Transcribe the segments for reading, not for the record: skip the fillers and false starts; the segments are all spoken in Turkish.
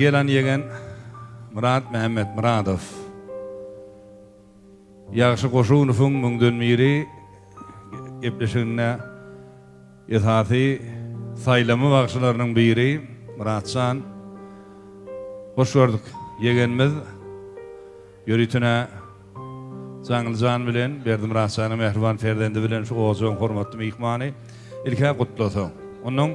Gelen yegen Murat Mehmet Muradov. Yaxşı Qoşunov'un müngdön biri gepleşigine ýetati saylamy bagşylarynyň biri Muratsan. Hoş gördük. Yegenimiz ýöritine Jaňyljan bilen Berdi Muratsany Mehriban Ferdendi bilen şu oğuzun hormatly mehmany ilkä gutlasaň. Onuň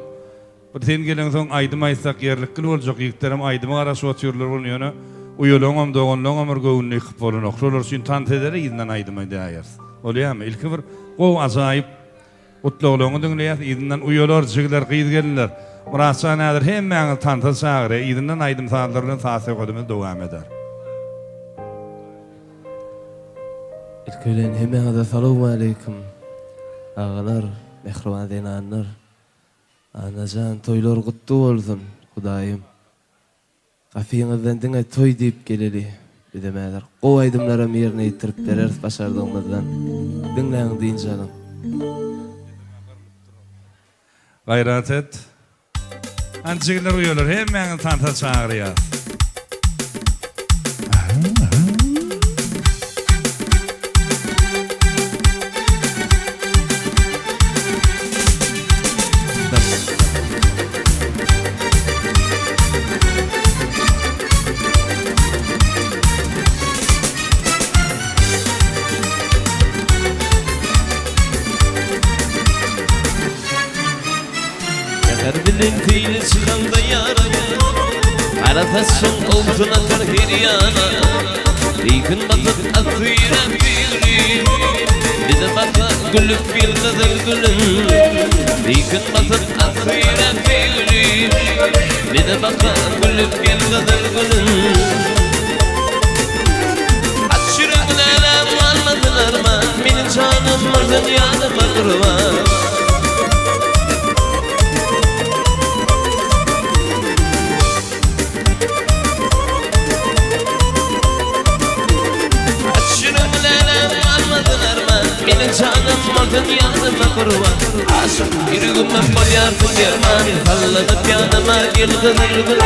bir gelen soň aýdym aýsak ýerlikli boljak ýigitlerim aýdymy garaşy oturýarlar bolýany. Uyulağım doğanlığım amir gövünni yıkıp olun. Okşolar için tant ederi izinden aydıma deyayız. Oluyam ilki bir qov azayip utluğluğunu dünleyat izinden uyular çigiler qıydı gelirler. Muratsa nadir hem məngil tanta sağırı izinden aydım sağlarının sağsı kodumuz devam eder. İlk ölen hemen de salamu aleyküm. Ağalar, mehriban denanlar. Anacan toylar kutlu olsun Hudayım. Kafiýiňizden diňe toy diýip geleli. Bidemäler. Gow aýdymlara ýerine ýetirip berer başardyňyzdan. Diňläň diýin janym. Gayrat et. Ançygylar uýular hem mäňi tanta çagyrýar. Bilin teyli çıkanda yarana Aratasın oltuna kar her yana Beykün batıp atıyla biri Bize baka gülüp bir kadar gülüm Beykün batıp atıyla biri Bize baka gülüp bir kadar gülüm Açırıklara varmadılar mı Benim canım var dünyanıma kurban Benim canım var dünyanıma kurban Aşık yürüğüme bolyardım derman Sallanıp yanıma yıldırırdım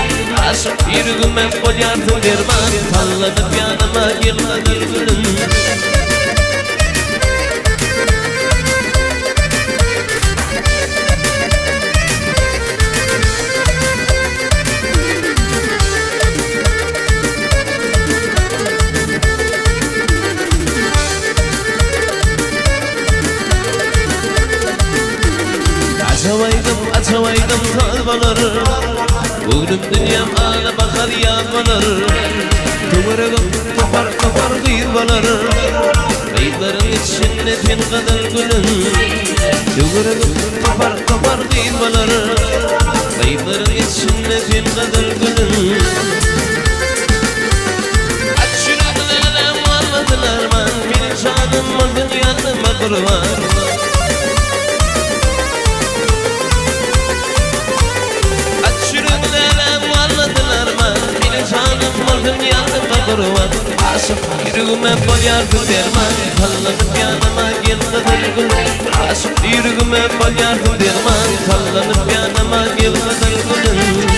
Aşık yürüğüme bolyardım derman Sallanıp yanıma yıldırırdım Açavaydım kalbalar Bugünüm dünyam ağla bakar yanmalar Kıvırgım kopar kıyırbalar Kayıtların içinde bin kadar gülüm Kıvırgım kopar kıyırbalar Kayıtların içinde bin kadar gülüm Açırıklarla varmadılar man Benim canım var dünyanıma kurban Aşık yürüğüme bolyardım derman Sallanıp yanıma yıldırır gül Aşık yürüğüme bolyardım derman Sallanıp yanıma yıldırır gül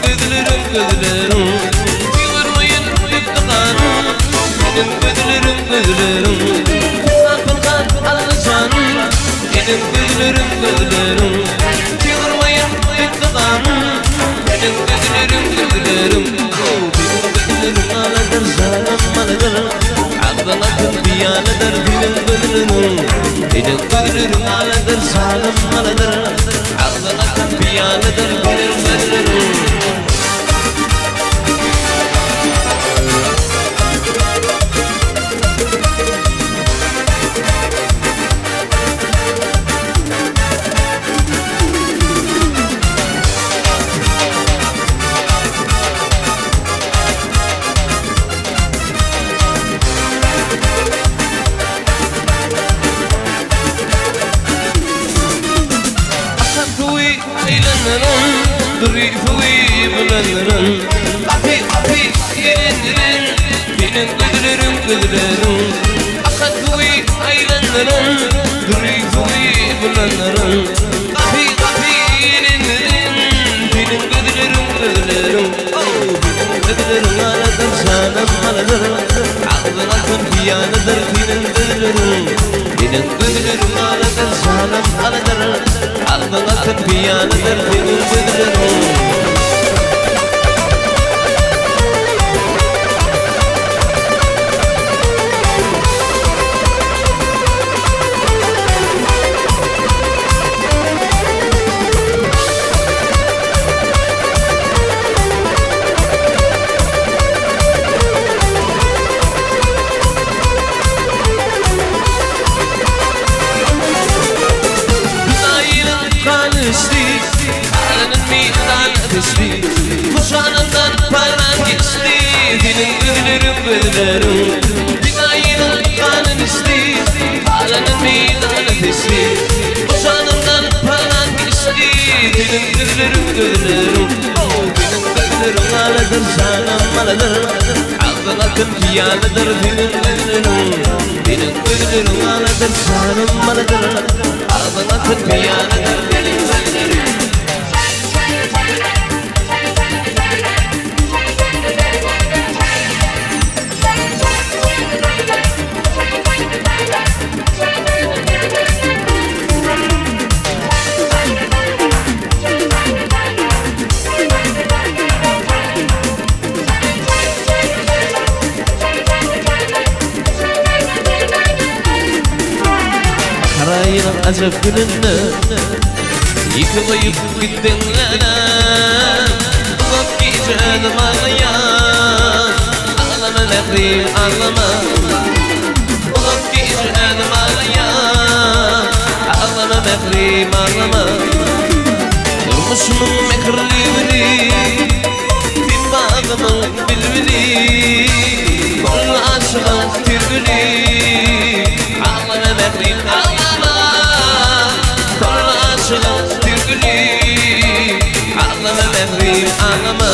Benim gözlerim Yığırmayın yıktıkan Benim gözlerim Sakınkan alışan Benim gözlerim Yığırmayın yıktıkan Benim gözlerim Benim gözlerim aladır salam aladır Aklanatın biyanıdır benim gözlerim Benim gözlerim aladır salam aladır Aklanatın biyanıdır benim gözlerim aylanırın Durifuvi bulanırın Kafi yerendirin Benim güdülürüm Akatfuvi aylanırın Durifuvi bulanırın Kafi yerendirin Benim güdülürüm Güdülürüm aladır şanım aladır Ağzına kıyanıdır benim güdülürüm Benim güdülürüm aladır şanım aladır Ağzına kıyanıdır benim güdülürüm Kuşanından parmak geçti Benim güdülürüm Binayının kanın isti Alanın meydanı tesli Kuşanından parmak geçti Benim güdülürüm Benim güdülürüm aladır şanım aladır Ağzın akın piyanıdır benim güdülürüm Benim güdülürüm aladır şanım aladır Ağzın akın piyanıdır benim güdülürüm Karayının acep gününde Yıkılayıp gittin lana Uzak geçedim ağlayan Ağlama nefrim ağlama Uzak geçedim ağlayan Ağlama nefrim ağlama Durmuşumun mekrivini Din bağımın bilvini Kol aşığın tirgini Ağlama nefrim ağlama Kol aşığın tirgini Ağlama nefrim ağlama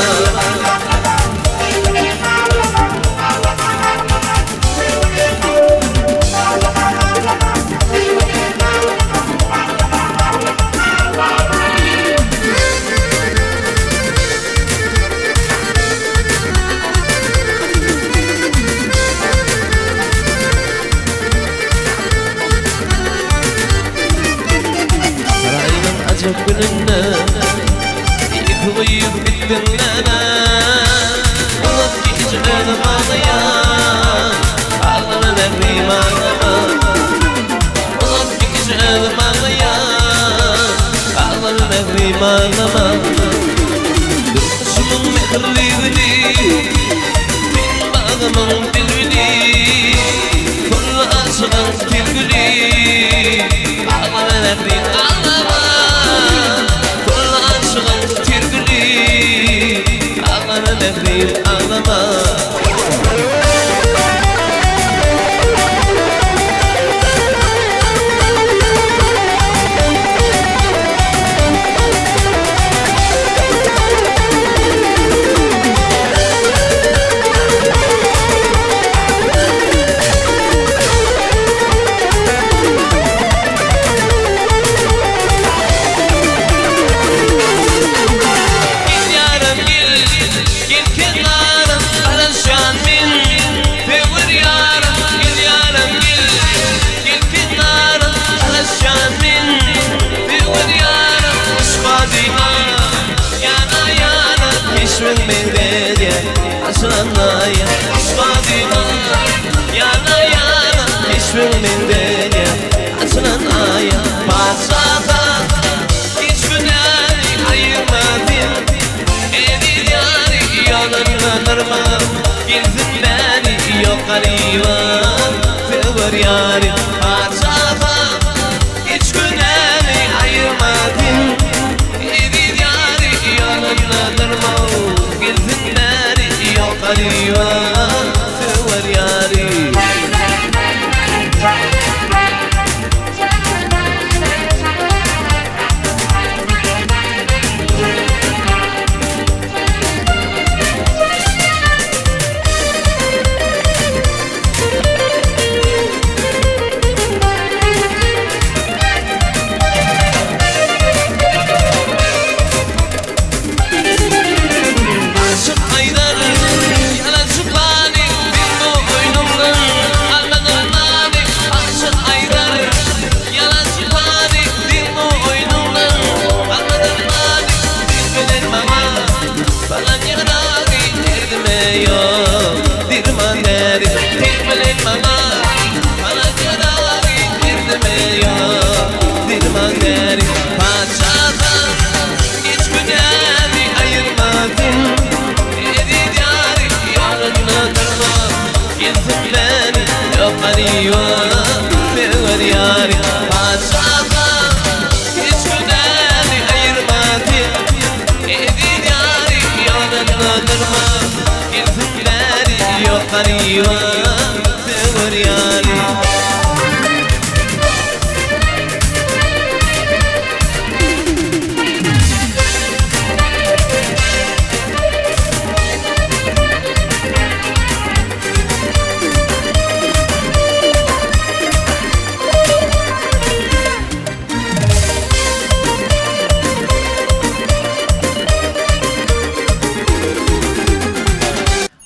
Acep gününde Yıkılayıp gittin lana Uzak geçedim ağlayan Ağlama nefrim ağlama Uzak geçedim ağlayan Ağlama nefrim ağlama Durmuşumun mekrivini Bin bağımın dilvini Kol aşığın tirgini Ağlama nefrim ağlama Ağlama nefrim ağlama Aslanaya Şvadina Yana yana Hiçbir mendene Aslanaya Pasada Hiç günahı ayırmadın Edil yani yanınlanırma Gildin beni yok gariban Sever yani Pasada Hiç günahı ayırmadın Edil yani yanınlanırma Gildin beni yok gariban Sever yani غريبة تورياني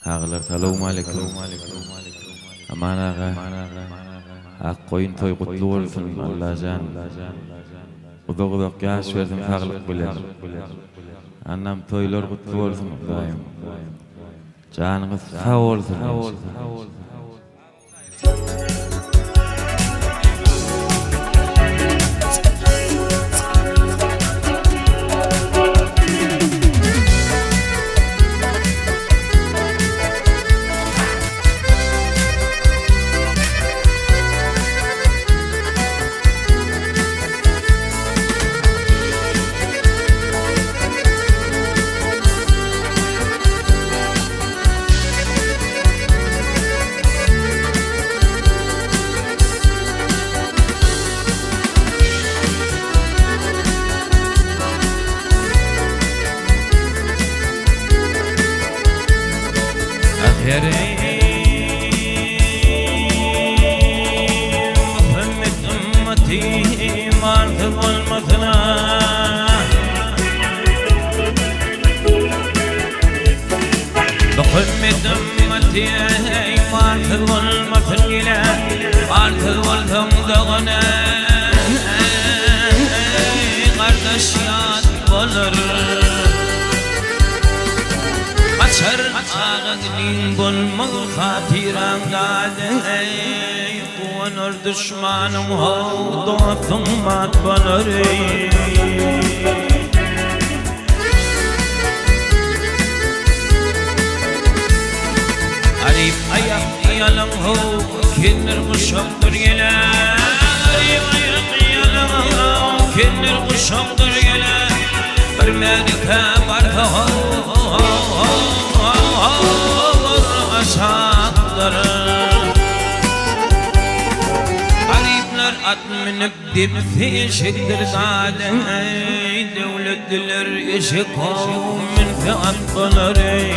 Ağlar salam aleyküm. Aman ağa. Ak koyun toy kutlu olsun Allah'can. Uzak yaş versin sağlık bilen. Annam toylar kutlu olsun daim. Canınız sağ olsun. محمد أمتي مارث والمثنى محمد أمتي مارث والمثنى مارث والثمدغنى قردشيات بلر Açar ağın bol mal hatiran dade kuanır düşmanım ha dostum mat banır Arif ayak yalan ho kinir kuşamdır gele Arif ayak yalan ho kinir kuşamdır gele Bir melike barka ho Garipler at minip dipsi şektir dade Devletliler eşi kavmin fiat baları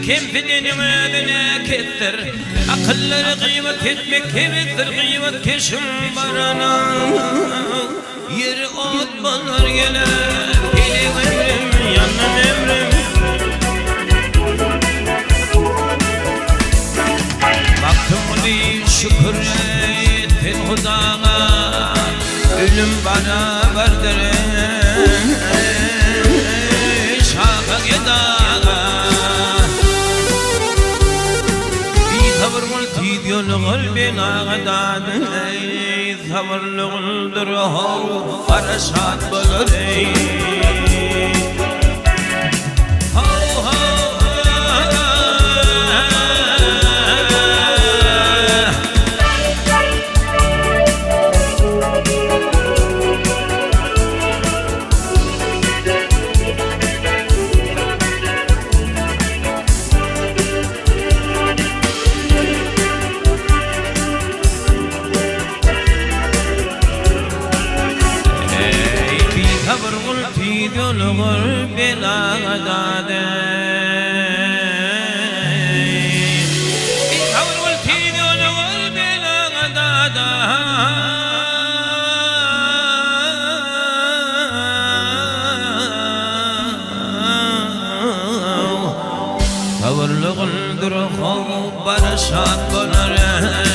كم في الدنيا دنا كثر أقل قيمة كتبك كمثل قيمة كشم برانا يرقود بنار يلا إلي ومرم يانا نمرم baktım bir şükür ettin Hudağa ölüm bana vardır şaka gedağa صبر قلتي ديون قلبنا غداد صبر لغلدره فرشات بغري الغرب لا غداد حول والتين الغرب لا غداد حول الغلدر خوب برشاد بنره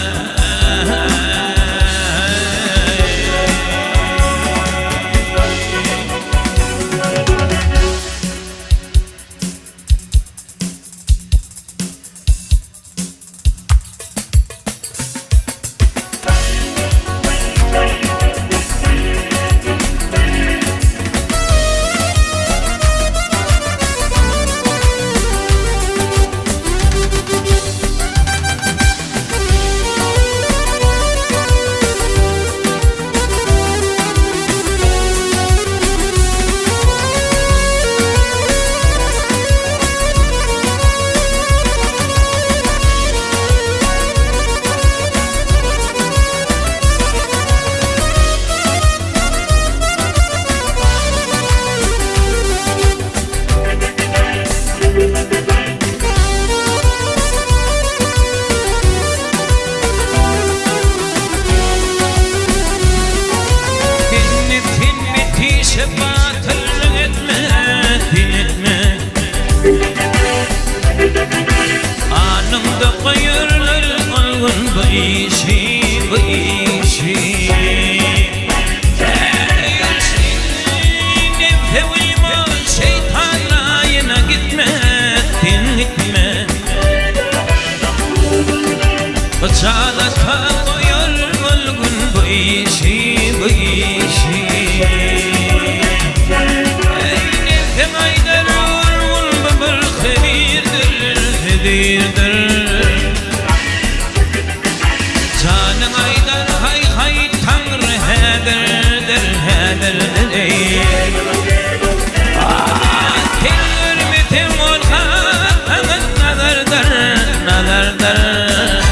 işi bu işi Nefhe uyma şeytan rayına gitme gitme Bıçağına koyar olgun bu işi bu işi Nefhe aydar vurul babır hedirdir Canın aydar hay hay tanrı hedirdir Tel hürmetim olgan nazardır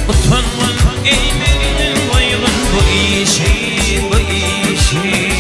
Utanman eğmenin koygun bu işi bu işi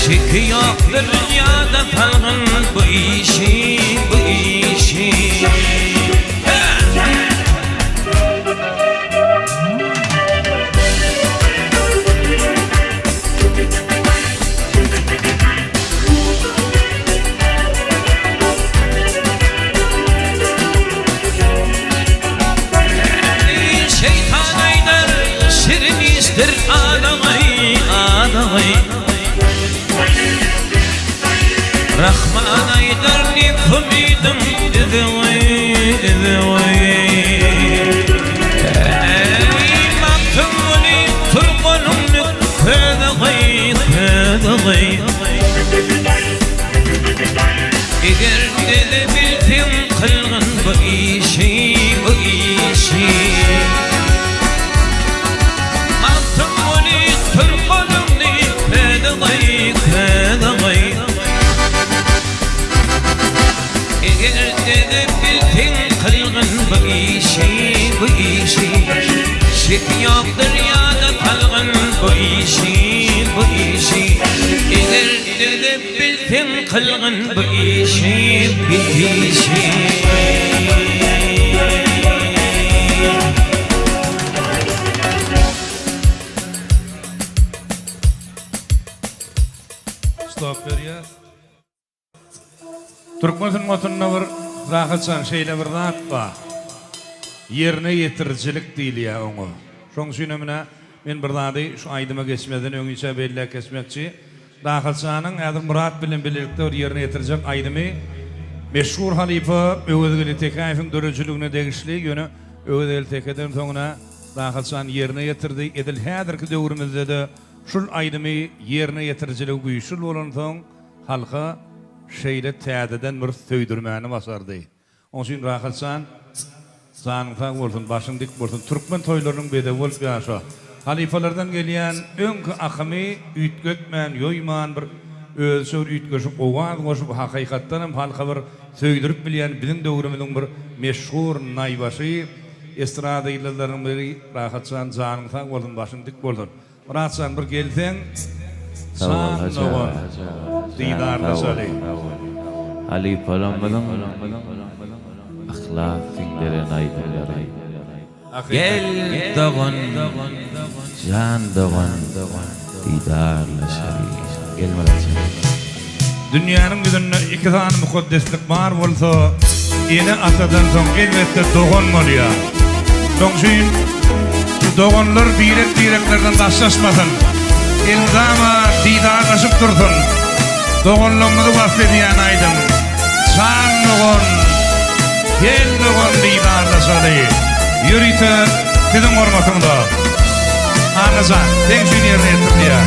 Şeki yoktur dünyada kalgın bu işi bu işi Şeytan aydır şirin ister adamı Rahman aydar nefhumidum idhi Maktumuni turqanumni ködagay Eger dedi bildim qilgin bu işi Maktumuni turqanumni ködagay Eger dedi bildin qilgin bu işi Şek yok dünyada kalgin bu işi Eger dedi bildin qilgin bu işi Stop veriyor. Türkmen'in motununa bir rahatsan şeyle bir rahat var. Yerine yetiricilik değil ya onu. Şoň sünemine men bir zady şu aydyma geçmeden öňüçe belli kesmekçi. Rahatsanyň adım Murat bilen birlikde yerine yetirjek aydymy meşhur halifa Öwedeli Tekaýewiň dörejiligine degişli ýöne Öwedeli Tekaýewiň soňuna rahatsan yerine yetirdi. Edil häzirki döwrümizde de şul aydymy yerine yetirjilik güýçli bolan soň halka şeyle täzeden bir söýdürmäni basardy. Onuň üçin rahatsan sanyň bolsun, başyň dik bolsun. Türkmen toýlarynyň bede bolup ýaşa. Halifalardan gelýän öňkü akymy üýtgetmän, ýoýman bir ölsür üýtgeşip owan goşup hakykatdan hem halka bir söýdürip bilýän biziň döwrümizden bir meşhur naýbaşy estrada ýyllarynyň biri rahatsan sanyň bolsun, başyň dik bolsun. Rahatsan bir gelseň Didarda söyleyeyim. Ali Palambalan ahlak finlere naydınları Gel doğan Can doğan Didarla şerik Gelmelesin Dünyanın güdünne iki tane mukaddeslik var olsa yine atadan son elbette doğan oluyor. Sonuçta doğanlar direklerden taşlaşmasın. İlzama didarlaşıp dursun. Doğanlığımızı bahsediyen aydım. San doğan, gel doğan didarlaşalı. Yürüyte bizim ormasında. Anızan, den şunu yerine ettim diye.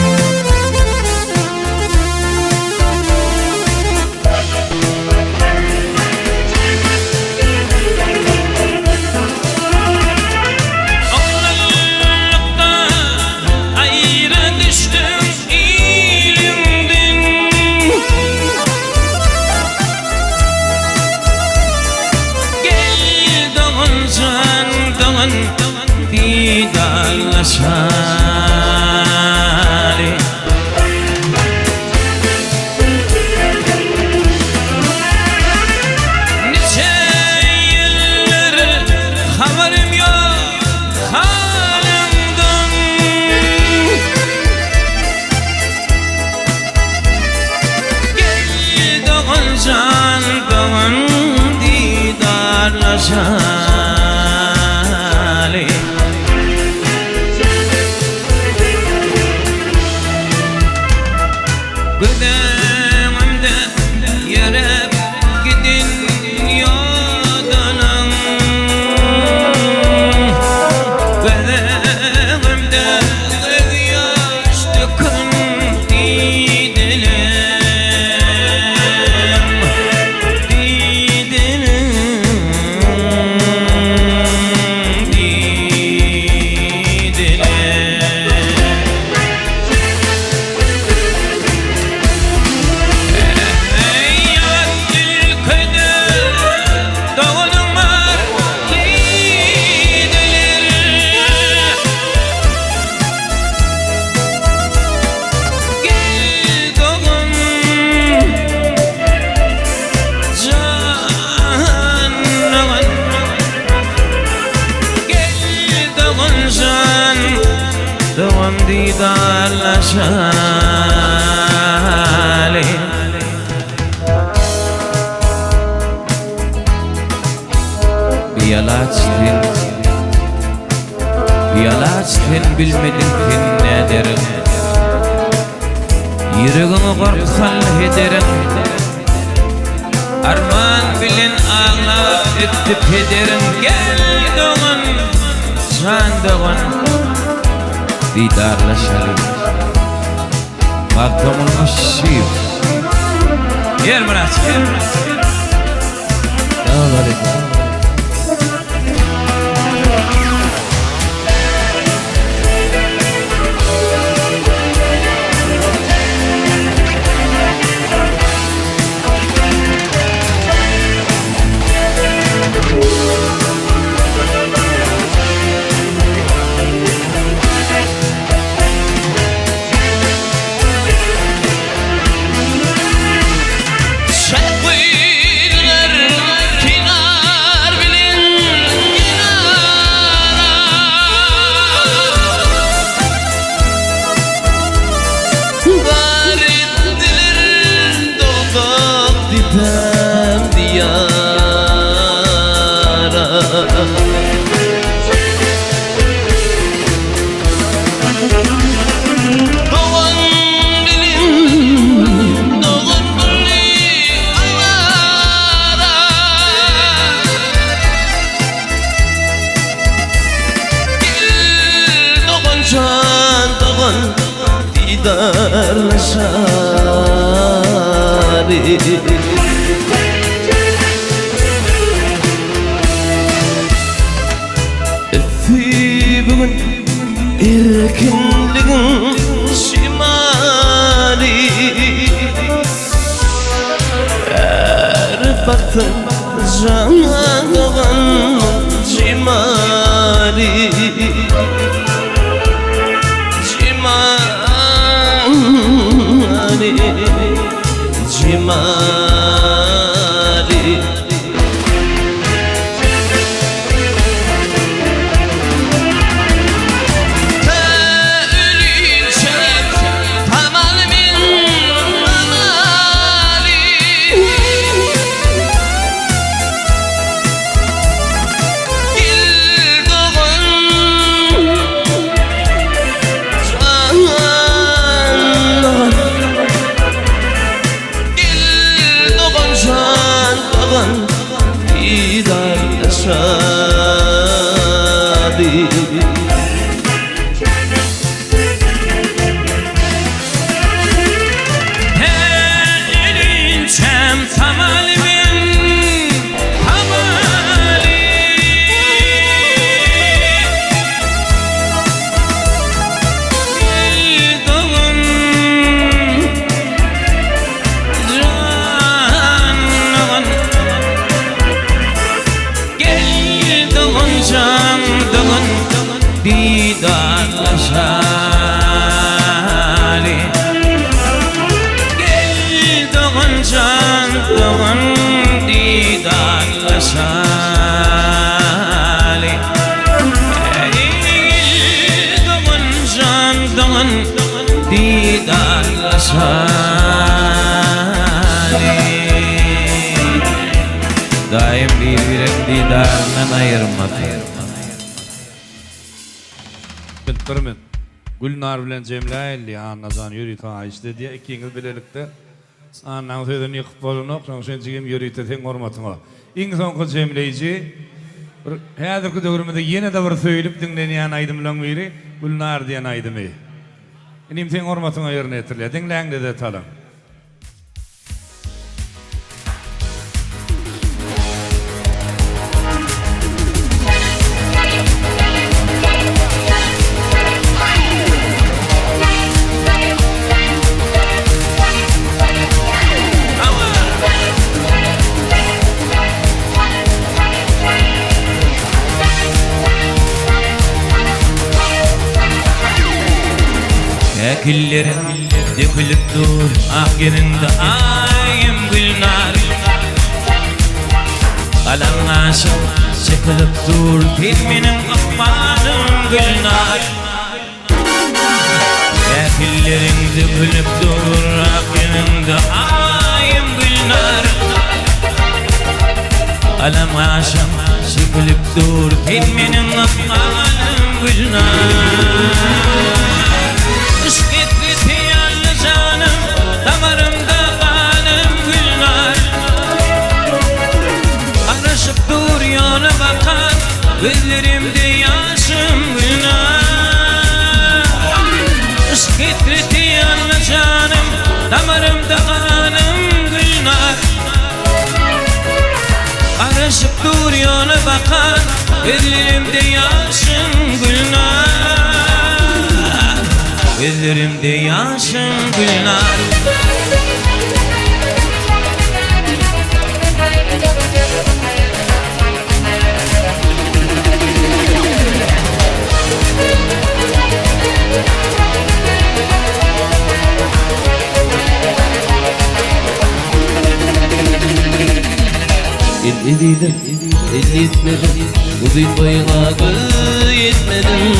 Yalaçtın bilmedin fin ne derin Yüreğimi korksan ederim Arman bilin ağla öptüp ederim Gel doğun, can doğun Didarlaşalım Makamın aşşıyım Yer Murat, yer Murat Selamun aleyküm. Öpü bugün erkinliğin şimali Her baktın canağın cimali Cimali Didarlaşali Gel doğun can doğun didarlaşali Gel doğun can doğun didarlaşali Daim birbirinin didarından ayırmadı Bittirmin. Gülnar bilen Cemlailli anazan yürü ta işte diye ikiniz bilelikte annan sözünü yıkıp bolunok şoň şençigem yürüýte teň hormatyňa. Iň soňky Cemleýji bir häzirki döwrümde ýene de bir söýülip dinlenýän aýdym bilen biri Gülnar diýen aýdymy. Enim teň hormatyňa ýerine ýetirilýär. Dinläňde de talan. Küllerin dökülüp dur ahirinde ayım Gülnar Kalan aşım sıkılıp dur filminin akmanım Gülnar Küllerin dökülüp dur ahirinde ayım Gülnar Kalan aşım bilip dur Dilmenin akmalım gülnar Işk etti tiyarlı canım Damarımda kanım gülnar Karışıp dur yana bakan Gözlerimde yaşım gülnar Işk etti tiyarlı canım Damarımda kanım gülnar Karışıp dur yana bakan Gözlerimde yaşım gülnar Gözlerimde yaşım gülnar El edildim, el yetmedim Uzun boyuna yetmedim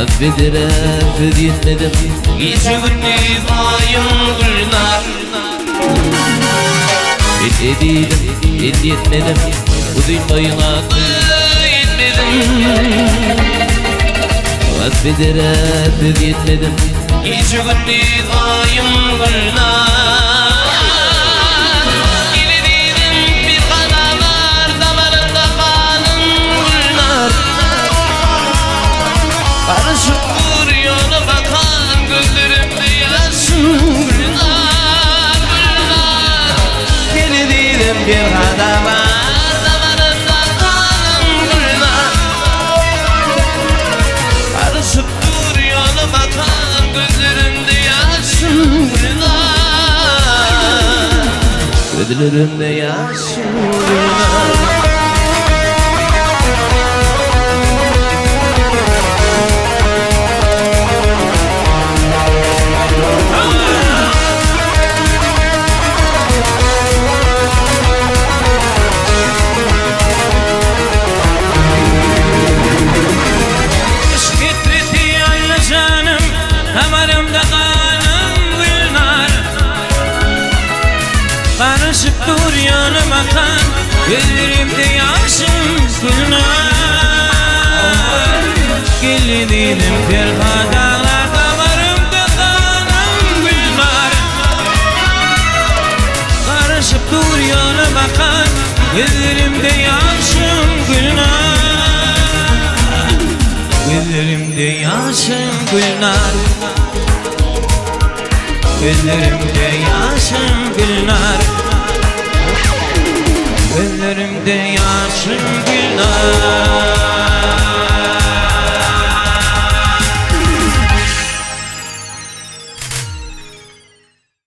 Affedere söz yetmedim Gece gündüz ayım gülnar El edildim, el yetmedim Uzun boyuna yetmedim Affedere söz yetmedim Gece gündüz ayım gülnar Karışıp dur yana bakan Gözlerimde yaşım gülnar Deli değilim bir adam var Damarında kanım gülnar Karışıp dur yana bakan Gözlerimde yaşım gülnar gözlerimde yaşım gülnar Karışıp dur yana bakan Gözlerimde yaşım gülnar Gelinim pervadalar Damarımda kanım gülnar Karışıp dur yana bakan Gözlerimde yaşım gülnar Gözlerimde yaşım gülnar Gözlerimde yaşım gülnar Gözlerimde yaşım